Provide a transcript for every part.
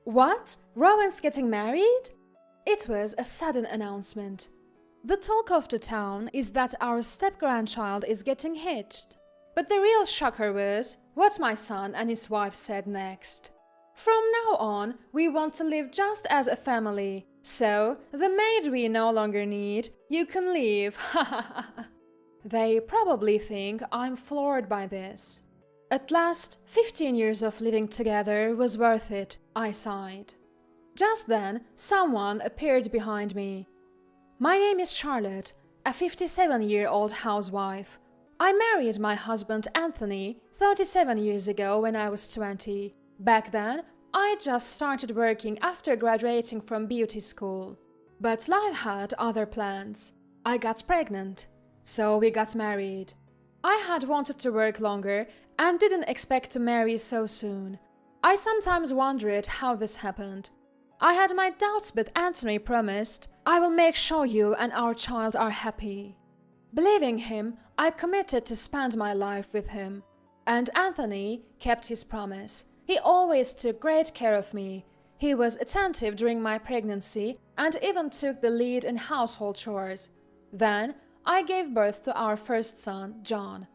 What? Rowan's getting married? It was a sudden announcement. The talk of the town is that our step-grandchild is getting hitched. But the real shocker was what my son and his wife said next. From now on, we want to live just as a family, so the maid we no longer need, you can leave, ha ha ha. They probably think I'm floored by this. At last, 15 years of living together was worth it, I sighed. Just then, someone appeared behind me. My name is Charlotte, a 57-year-old housewife. I married my husband Anthony 37 years ago when I was 20. Back then, I just started working after graduating from beauty school. But life had other plans. I got pregnant, so we got married. I had wanted to work longer and didn't expect to marry so soon. I sometimes wondered how this happened. I had my doubts, but Anthony promised, "I will make sure you and our child are happy." Believing him, I committed to spend my life with him. And Anthony kept his promise. He always took great care of me. He was attentive during my pregnancy and even took the lead in household chores. Then I gave birth to our first son, John.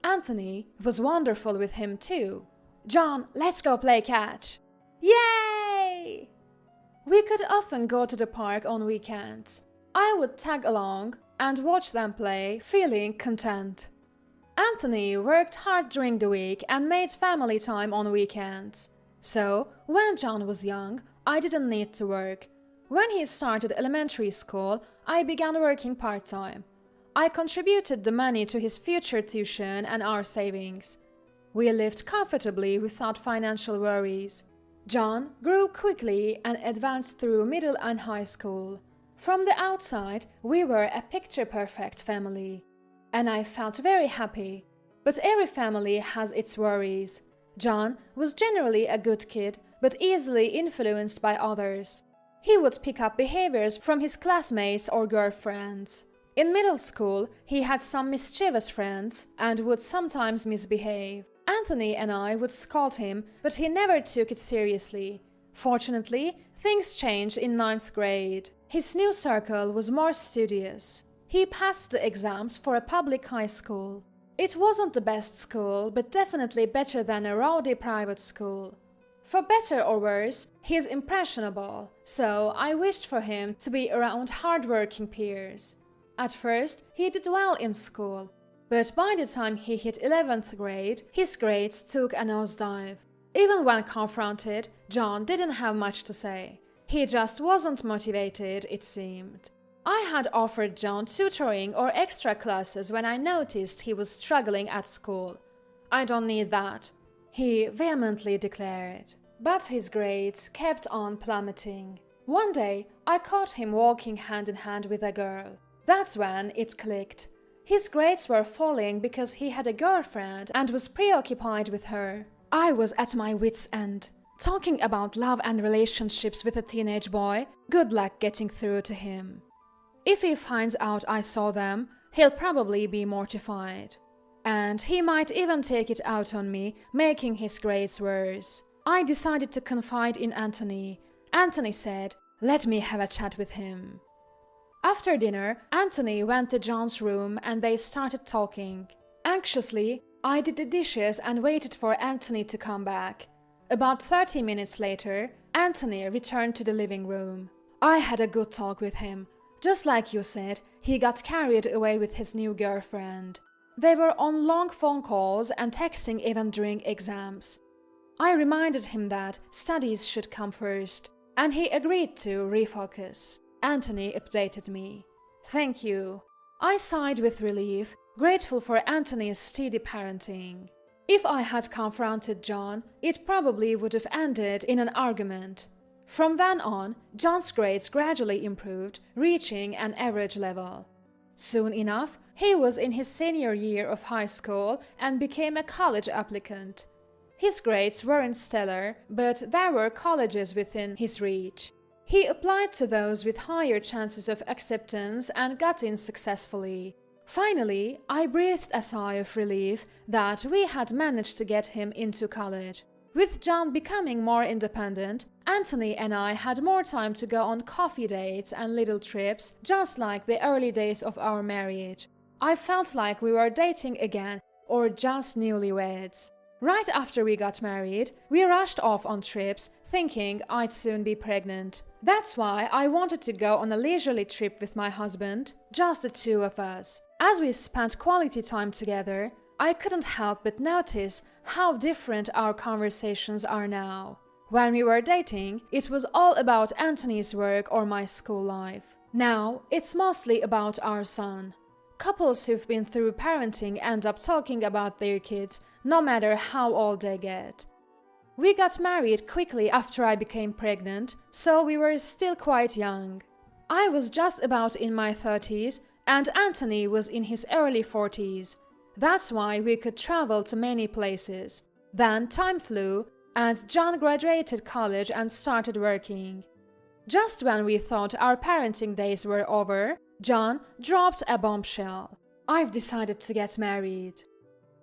Anthony was wonderful with him too. "John, let's go play catch." Yay! We could often go to the park on weekends. I would tag along and watch them play, feeling content. Anthony worked hard during the week and made family time on weekends. So, when John was young, I didn't need to work. When he started elementary school, I began working part-time. I contributed the money to his future tuition and our savings. We lived comfortably without financial worries. John grew quickly and advanced through middle and high school. From the outside, we were a picture-perfect family. And I felt very happy. But every family has its worries. John was generally a good kid, but easily influenced by others. He would pick up behaviors from his classmates or girlfriends. In middle school, he had some mischievous friends and would sometimes misbehave. Anthony and I would scold him, but he never took it seriously. Fortunately, things changed in 9th grade. His new circle was more studious. He passed the exams for a public high school. It wasn't the best school, but definitely better than a rowdy private school. For better or worse, he is impressionable, so I wished for him to be around hard-working peers. At first, he did well in school, but by the time he hit 11th grade, his grades took a nosedive. Even when confronted, John didn't have much to say. He just wasn't motivated, it seemed. I had offered John tutoring or extra classes when I noticed he was struggling at school. "I don't need that," he vehemently declared. But his grades kept on plummeting. One day, I caught him walking hand in hand with a girl. That's when it clicked. His grades were falling because he had a girlfriend and was preoccupied with her. I was at my wit's end. Talking about love and relationships with a teenage boy, good luck getting through to him. If he finds out I saw them, he'll probably be mortified. And he might even take it out on me, making his grades worse. I decided to confide in Anthony. Anthony said, "Let me have a chat with him." After dinner, Anthony went to John's room and they started talking. Anxiously, I did the dishes and waited for Anthony to come back. About 30 minutes later, Anthony returned to the living room. I had a good talk with him. Just like you said, he got carried away with his new girlfriend. They were on long phone calls and texting even during exams. I reminded him that studies should come first, and he agreed to refocus. Anthony updated me. "Thank you." I sighed with relief, grateful for Anthony's steady parenting. If I had confronted John, it probably would have ended in an argument. From then on, John's grades gradually improved, reaching an average level. Soon enough, he was in his senior year of high school and became a college applicant. His grades weren't stellar, but there were colleges within his reach. He applied to those with higher chances of acceptance and got in successfully. Finally, I breathed a sigh of relief that we had managed to get him into college. With John becoming more independent, Anthony and I had more time to go on coffee dates and little trips, just like the early days of our marriage. I felt like we were dating again, or just newlyweds. Right after we got married, we rushed off on trips, thinking I'd soon be pregnant. That's why I wanted to go on a leisurely trip with my husband, just the two of us. As we spent quality time together, I couldn't help but notice how different our conversations are now. When we were dating, it was all about Anthony's work or my school life. Now, it's mostly about our son. Couples who've been through parenting end up talking about their kids, no matter how old they get. We got married quickly after I became pregnant, so we were still quite young. I was just about in my 30s, and Anthony was in his early 40s. That's why we could travel to many places. Then time flew, and John graduated college and started working. Just when we thought our parenting days were over, John dropped a bombshell. I've decided to get married.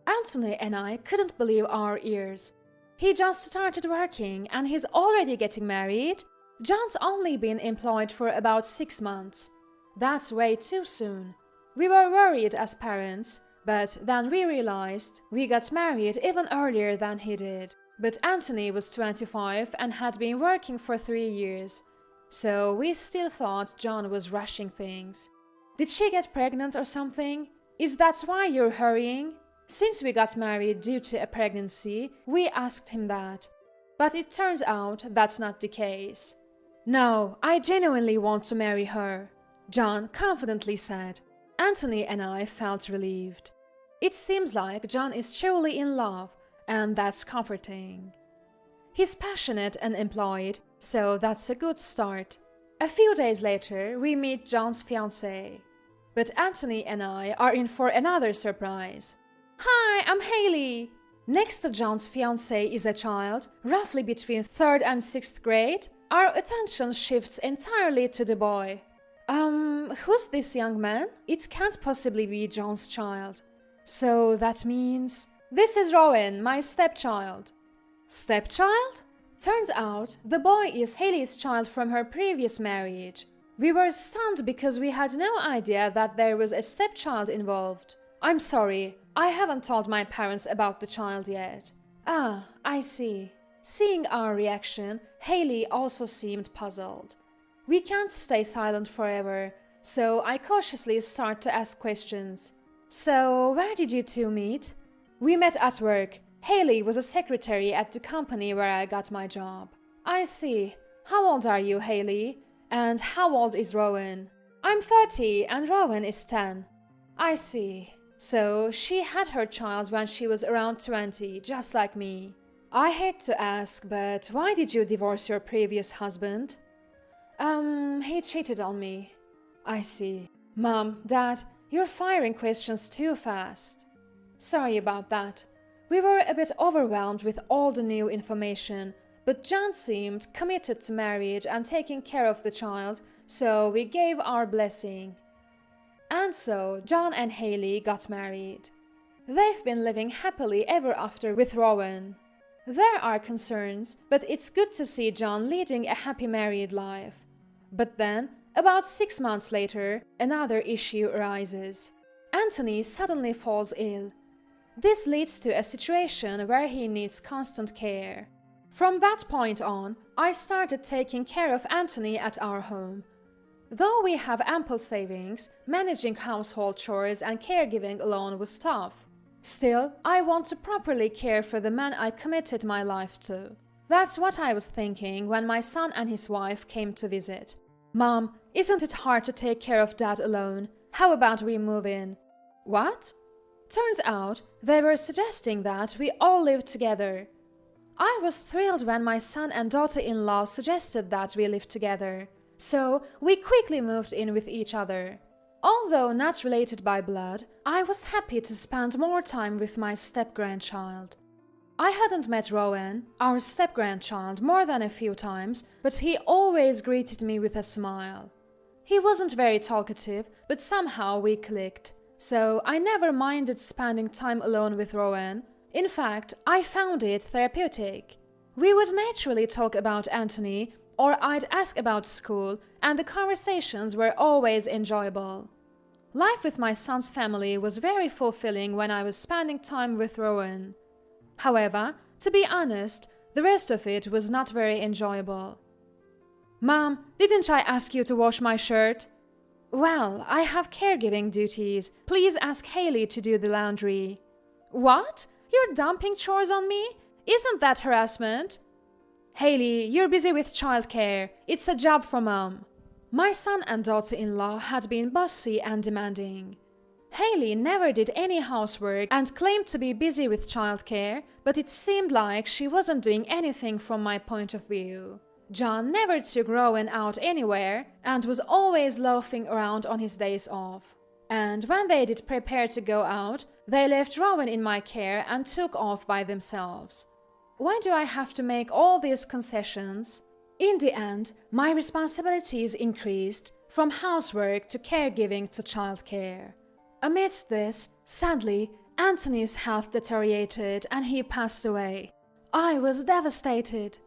Anthony and I couldn't believe our ears. He just started working and he's already getting married? John's only been employed for about 6 months. That's way too soon. We were worried as parents, but then we realized we got married even earlier than he did. But Anthony was 25 and had been working for 3 years. So we still thought John was rushing things. Did she get pregnant or something? Is that why you're hurrying? Since we got married due to a pregnancy, we asked him that. But it turns out that's not the case. No, I genuinely want to marry her, John confidently said. Anthony and I felt relieved. It seems like John is truly in love, and that's comforting. He's passionate and employed, so that's a good start. A few days later, we meet John's fiancée. But Anthony and I are in for another surprise. Hi, I'm Haley. Next to John's fiancée is a child, roughly between 3rd and 6th grade. Our attention shifts entirely to the boy. Who's this young man? It can't possibly be John's child. So that means... This is Rowan, my stepchild. Stepchild? Turns out the boy is Haley's child from her previous marriage. We were stunned because we had no idea that there was a stepchild involved. I'm sorry, I haven't told my parents about the child yet. Ah, I see. Seeing our reaction, Haley also seemed puzzled. We can't stay silent forever, so I cautiously start to ask questions. So, where did you two meet? We met at work. Haley was a secretary at the company where I got my job. I see. How old are you, Haley? And how old is Rowan? I'm 30 and Rowan is 10. I see. So she had her child when she was around 20, just like me. I hate to ask, but why did you divorce your previous husband? He cheated on me. I see. Mom, Dad, you're firing questions too fast. Sorry about that. We were a bit overwhelmed with all the new information, but John seemed committed to marriage and taking care of the child, so we gave our blessing. And so John and Haley got married. They've been living happily ever after with Rowan. There are concerns, but it's good to see John leading a happy married life. But then, about 6 months later, another issue arises. Anthony suddenly falls ill. This leads to a situation where he needs constant care. From that point on, I started taking care of Anthony at our home. Though we have ample savings, managing household chores and caregiving alone was tough. Still, I want to properly care for the man I committed my life to. That's what I was thinking when my son and his wife came to visit. Mom, isn't it hard to take care of Dad alone? How about we move in? What? Turns out they were suggesting that we all live together. I was thrilled when my son and daughter-in-law suggested that we live together. So we quickly moved in with each other. Although not related by blood, I was happy to spend more time with my step-grandchild. I hadn't met Rowan, our step-grandchild, more than a few times, but he always greeted me with a smile. He wasn't very talkative, but somehow we clicked. So I never minded spending time alone with Rowan, In fact, I found it therapeutic. We would naturally talk about Anthony, or I'd ask about school, and the conversations were always enjoyable. Life with my son's family was very fulfilling when I was spending time with Rowan. However, to be honest, the rest of it was not very enjoyable. "Mom, didn't I ask you to wash my shirt?" "Well, I have caregiving duties. Please ask Haley to do the laundry." "What? You're dumping chores on me? Isn't that harassment?" "Haley, you're busy with childcare. It's a job for Mom." My son and daughter-in-law had been bossy and demanding. Haley never did any housework and claimed to be busy with childcare, but it seemed like she wasn't doing anything from my point of view. John never took Rowan out anywhere and was always loafing around on his days off. And when they did prepare to go out, they left Rowan in my care and took off by themselves. Why do I have to make all these concessions? In the end, my responsibilities increased from housework to caregiving to childcare. Amidst this, sadly, Anthony's health deteriorated and he passed away. I was devastated.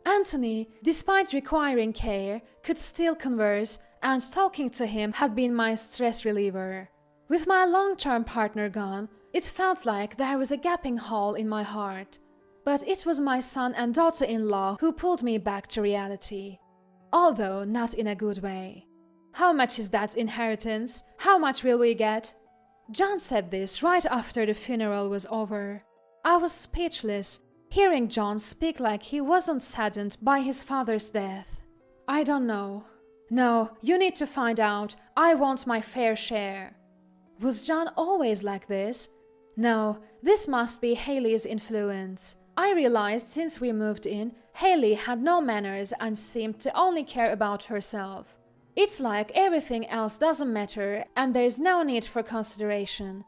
Anthony, despite requiring care, could still converse, and talking to him had been my stress reliever. With my long-term partner gone, it felt like there was a gaping hole in my heart. But it was my son and daughter-in-law who pulled me back to reality. Although not in a good way. "How much is that inheritance? How much will we get?" John said this right after the funeral was over. I was speechless, hearing John speak like he wasn't saddened by his father's death. "I don't know." "No, you need to find out. I want my fair share." Was John always like this? No, this must be Haley's influence. I realized since we moved in, Haley had no manners and seemed to only care about herself. It's like everything else doesn't matter and there's no need for consideration.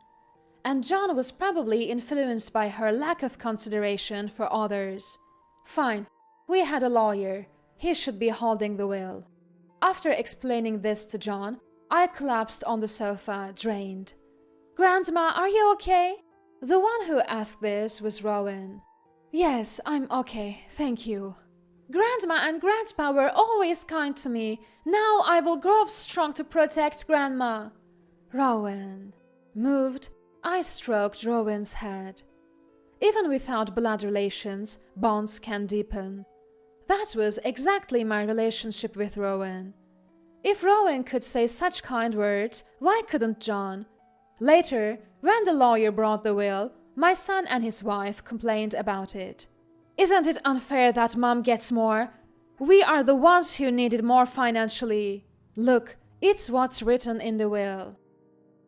And John was probably influenced by her lack of consideration for others. Fine, we had a lawyer. He should be holding the will. After explaining this to John, I collapsed on the sofa, drained. "Grandma, are you okay?" The one who asked this was Rowan. "Yes, I'm okay, thank you." "Grandma and Grandpa were always kind to me. Now I will grow strong to protect Grandma." Rowan. Moved, I stroked Rowan's head. Even without blood relations, bonds can deepen. That was exactly my relationship with Rowan. If Rowan could say such kind words, why couldn't John? Later, when the lawyer brought the will, my son and his wife complained about it. "Isn't it unfair that Mom gets more? We are the ones who need it more financially." "Look, it's what's written in the will."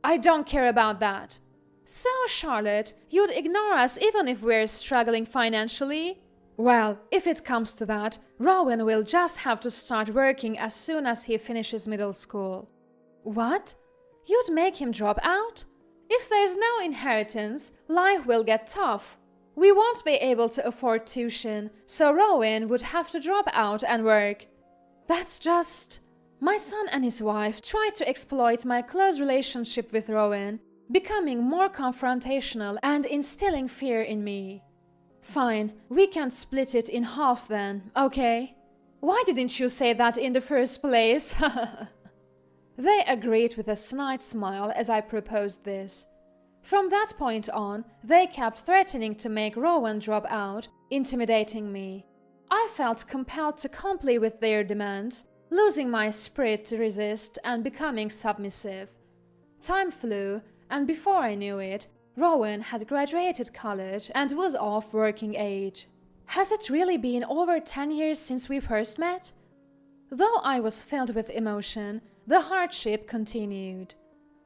"I don't care about that." "So, Charlotte, you'd ignore us even if we're struggling financially?" "Well, if it comes to that, Rowan will just have to start working as soon as he finishes middle school." "What? You'd make him drop out? If there's no inheritance, life will get tough. We won't be able to afford tuition, so Rowan would have to drop out and work." "That's just..." My son and his wife tried to exploit my close relationship with Rowan, becoming more confrontational and instilling fear in me. "Fine, we can split it in half then, okay?" "Why didn't you say that in the first place?" They agreed with a snide smile as I proposed this. From that point on, they kept threatening to make Rowan drop out, intimidating me. I felt compelled to comply with their demands, losing my spirit to resist and becoming submissive. Time flew, and before I knew it, Rowan had graduated college and was of working age. Has it really been over 10 years since we first met? Though I was filled with emotion, the hardship continued.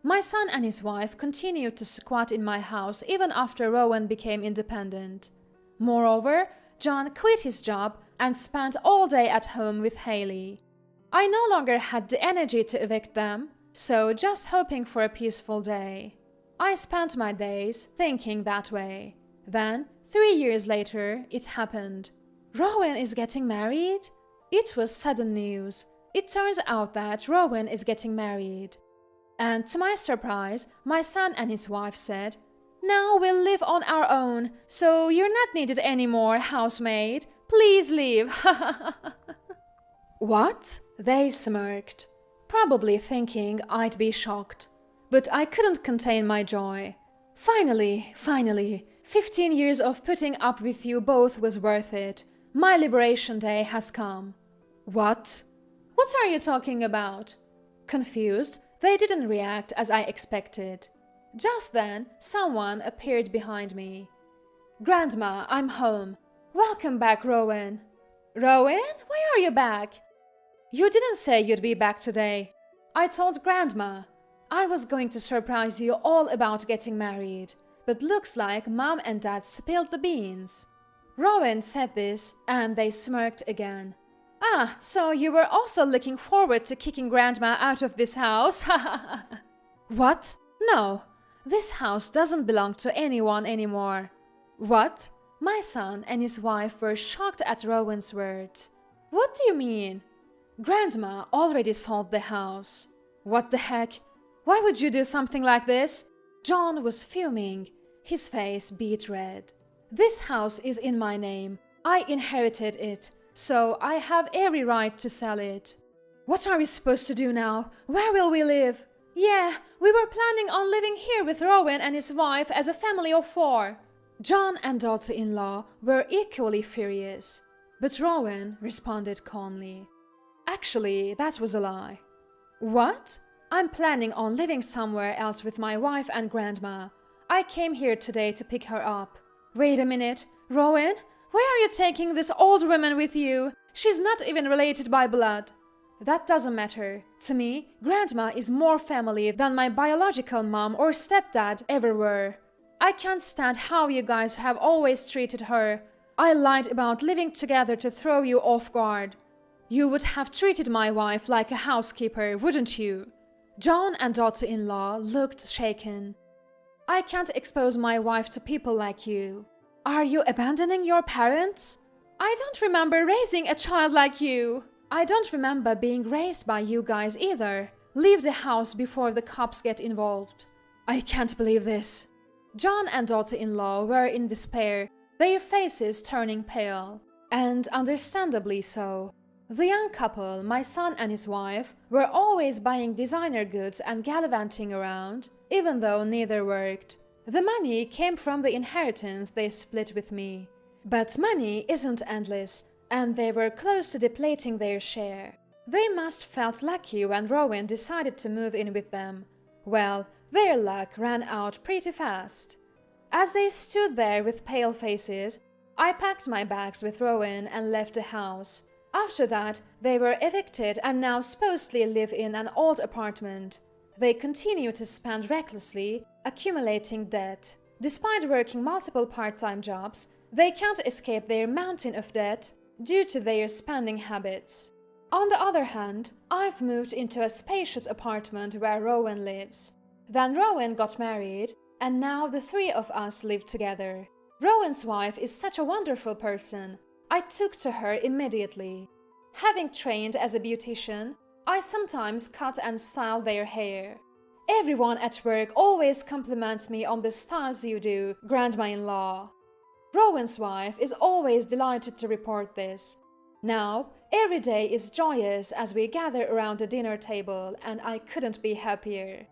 My son and his wife continued to squat in my house even after Rowan became independent. Moreover, John quit his job and spent all day at home with Haley. I no longer had the energy to evict them, so just hoping for a peaceful day. I spent my days thinking that way. Then, 3 years later, it happened. Rowan is getting married? It was sudden news. It turns out that Rowan is getting married. And to my surprise, my son and his wife said, Now we'll live on our own, so you're not needed anymore, housemaid. Please leave. What? They smirked, probably thinking I'd be shocked. But I couldn't contain my joy. Finally, 15 years of putting up with you both was worth it. My liberation day has come. What? What are you talking about? Confused, they didn't react as I expected. Just then, someone appeared behind me. Grandma, I'm home. Welcome back, Rowan. Rowan? Why are you back? You didn't say you'd be back today. I told Grandma. I was going to surprise you all about getting married, but looks like Mom and Dad spilled the beans. Rowan said this, and they smirked again. Ah, so you were also looking forward to kicking Grandma out of this house? What? No, this house doesn't belong to anyone anymore. What? My son and his wife were shocked at Rowan's words. What do you mean? Grandma already sold the house. What the heck? Why would you do something like this? John was fuming. His face beat red. This house is in my name. I inherited it, so I have every right to sell it. What are we supposed to do now? Where will we live? Yeah, we were planning on living here with Rowan and his wife as a family of 4. John and daughter-in-law were equally furious, but Rowan responded calmly. Actually, that was a lie. What? I'm planning on living somewhere else with my wife and Grandma. I came here today to pick her up. Wait a minute, Rowan? Why are you taking this old woman with you? She's not even related by blood. That doesn't matter. To me, Grandma is more family than my biological mom or stepdad ever were. I can't stand how you guys have always treated her. I lied about living together to throw you off guard. You would have treated my wife like a housekeeper, wouldn't you? John and daughter-in-law looked shaken. I can't expose my wife to people like you. Are you abandoning your parents? I don't remember raising a child like you. I don't remember being raised by you guys either. Leave the house before the cops get involved. I can't believe this. John and daughter-in-law were in despair, their faces turning pale, and understandably so. The young couple, my son and his wife, were always buying designer goods and gallivanting around, even though neither worked. The money came from the inheritance they split with me. But money isn't endless, and they were close to depleting their share. They must felt lucky when Rowan decided to move in with them. Well, their luck ran out pretty fast. As they stood there with pale faces, I packed my bags with Rowan and left the house. After that, they were evicted and now supposedly live in an old apartment. They continue to spend recklessly, accumulating debt. Despite working multiple part-time jobs, they can't escape their mountain of debt due to their spending habits. On the other hand, I've moved into a spacious apartment where Rowan lives. Then Rowan got married, and now the 3 of us live together. Rowan's wife is such a wonderful person. I took to her immediately. Having trained as a beautician, I sometimes cut and style their hair. Everyone at work always compliments me on the styles you do, Grandma-in-law. Rowan's wife is always delighted to report this. Now, every day is joyous as we gather around the dinner table, and I couldn't be happier.